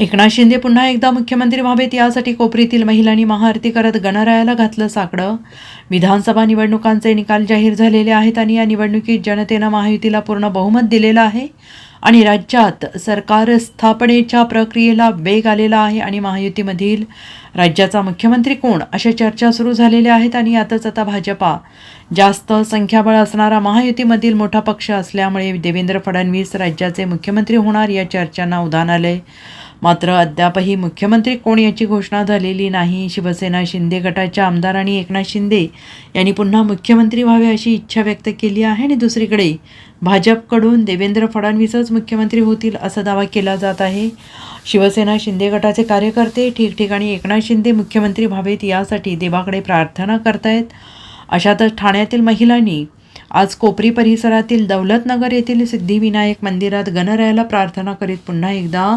एकनाथ शिंदे पुन्हा एकदा मुख्यमंत्री व्हावेत यासाठी कोपरीतील महिलांनी महाआरती करत गणरायाला घातलं साकडं। विधानसभा निवडणुकांचे निकाल जाहीर झालेले आहेत आणि या निवडणुकीत जनतेनं महायुतीला पूर्ण बहुमत दिलेलं आहे आणि राज्यात सरकार स्थापनेच्या प्रक्रियेला वेग आलेला आहे आणि महायुतीमधील राज्याचा मुख्यमंत्री कोण अशा चर्चा सुरू झालेल्या आहेत आणि यातच आता भाजपा जास्त संख्याबळ असणारा महायुतीमधील मोठा पक्ष असल्यामुळे देवेंद्र फडणवीस राज्याचे मुख्यमंत्री होणार या चर्चांना उधाण आलंय। मात्र अद्यापही मुख्यमंत्री कोण याची घोषणा झालेली नाही। शिवसेना शिंदे गटाच्या आमदारांनी एकनाथ शिंदे यांनी पुन्हा मुख्यमंत्री व्हावे अशी इच्छा व्यक्त केली आहे आणि दुसरीकडे भाजपकडून देवेंद्र फडणवीसच मुख्यमंत्री होतील असा दावा केला जात आहे। शिवसेना शिंदे गटाचे कार्यकर्ते ठिकठिकाणी एकनाथ शिंदे मुख्यमंत्री व्हावेत यासाठी देवाकडे प्रार्थना करतायत। अशातच ठाण्यातील महिलांनी आज कोपरी परिसरातील दौलतनगर येथील सिद्धिविनायक मंदिरात गणरायाला प्रार्थना करीत पुन्हा एकदा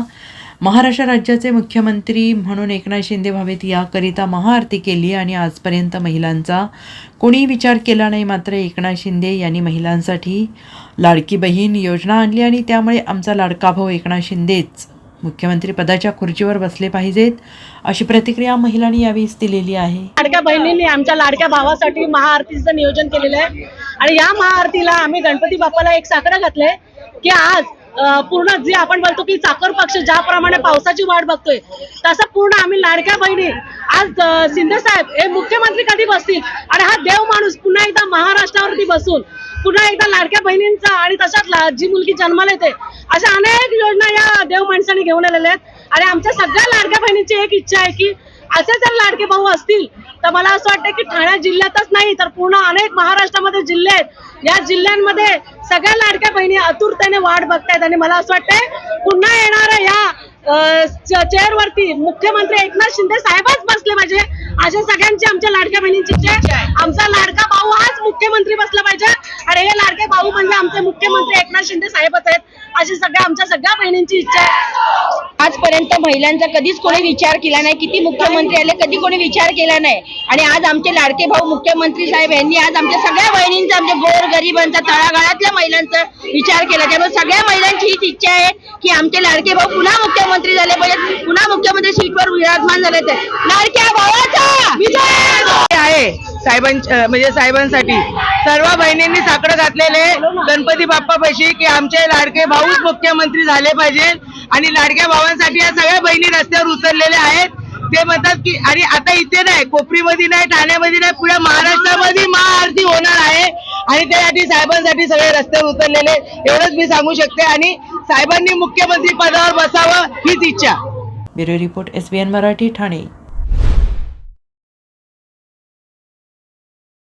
महाराष्ट्र राज्याचे मुख्यमंत्री म्हणून एकनाथ शिंदे व्हावेत याकरिता महाआरती केली आणि आजपर्यंत महिलांचा कोणी विचार केला नाही। मात्र एकनाथ शिंदे यांनी महिलांसाठी लाडकी बहीण योजना आणली आणि त्यामुळे आमचा लाडका भाऊ एकनाथ शिंदेच मुख्यमंत्री पदाच्या खुर्चीवर बसले पाहिजेत अशी प्रतिक्रिया महिलांनी यावेळी दिलेली आहे। लाडक्या बहिणींनी आमच्या लाडक्या भावासाठी महाआरतीचं नियोजन केलेलं आहे आणि या महाआरतीला आम्ही गणपती बाप्पाला एक साकडं घातलंय की आज पूर्ण जे आपण बोलतो की चाकर पक्ष ज्याप्रमाणे पावसाची वाट बघतोय तसं पूर्ण आम्ही लाडक्या बहिणी आज शिंदे साहेब हे मुख्यमंत्री कधी बसतील आणि हा देव माणूस पुन्हा एकदा महाराष्ट्रावरती बसून पुन्हा एकदा लाडक्या बहिणींचा आणि तशाच जी मुलगी जन्माला येते अशा अनेक योजना या देव माणसाने घेऊन आलेल्या आहेत आणि आमच्या सगळ्या लाडक्या बहिणींची एक इच्छा आहे की असे जर लाडके भाऊ असतील तर मला असं वाटतं की ठाणे जिल्ह्यातच नाही तर पूर्ण अनेक महाराष्ट्रामध्ये जिल्हे आहेत। या जिल्ह्यांमध्ये सगळ्या लाडक्या बहिणी आतुरतेने वाट बघतायत आणि मला असं वाटतंय पुन्हा येणाऱ्या या चेअरवरती मुख्यमंत्री एकनाथ शिंदे साहेबच बसले पाहिजे अशा सगळ्यांची आमच्या लाडक्या बहिणींची इच्छा आहे। आमचा लाडका भाऊ हाच मुख्यमंत्री बसला पाहिजे आणि हे लाडके भाऊ म्हणजे आमचे मुख्यमंत्री एकनाथ शिंदे साहेबच आहेत अशी आमच्या सगळ्या बहिणींची इच्छा आहे। आजपर्यंत महिलांचा कधीच कोणी विचार केला नाही, किती मुख्यमंत्री आले कधी कोणी विचार केला नाही आणि आज आमचे लाडके भाऊ मुख्यमंत्री साहेब यांनी आज आमच्या सगळ्या बहिणींचा आमच्या गोर गरिबांचा तळागाळातल्या महिलांचा विचार केला। त्यामुळे सगळ्या महिलांची हीच इच्छा आहे की आमचे लाडके भाऊ पुन्हा मुख्यमंत्री झाले पाहिजेत, पुन्हा मुख्यमंत्री सीटवर विराजमान झाले तर लाडक्या भावाचा विजय आहे। म्हणजे साहेबांसाठी सर्व बहिणींनी साकडं घातलेले गणपती बाप्पापाशी की आमचे लाडके भाऊच मुख्यमंत्री झाले पाहिजे आणि लाडक्या भावांसाठी या सगळ्या बहिणी रस्त्यावर उतरलेल्या आहेत। ते म्हणतात की आणि आता इथे नाही, कोपरीमध्ये नाही, ठाण्यामध्ये नाही, पुढे महाराष्ट्रामध्ये महाआरती होणार आहे आणि त्यासाठी साहेबांसाठी सगळे रस्त्यावर उतरलेले एवढंच मी सांगू शकते आणि साहेबांनी मुख्यमंत्री पदावर बसावं हीच इच्छा। Bureau report SBN Marathi Thane.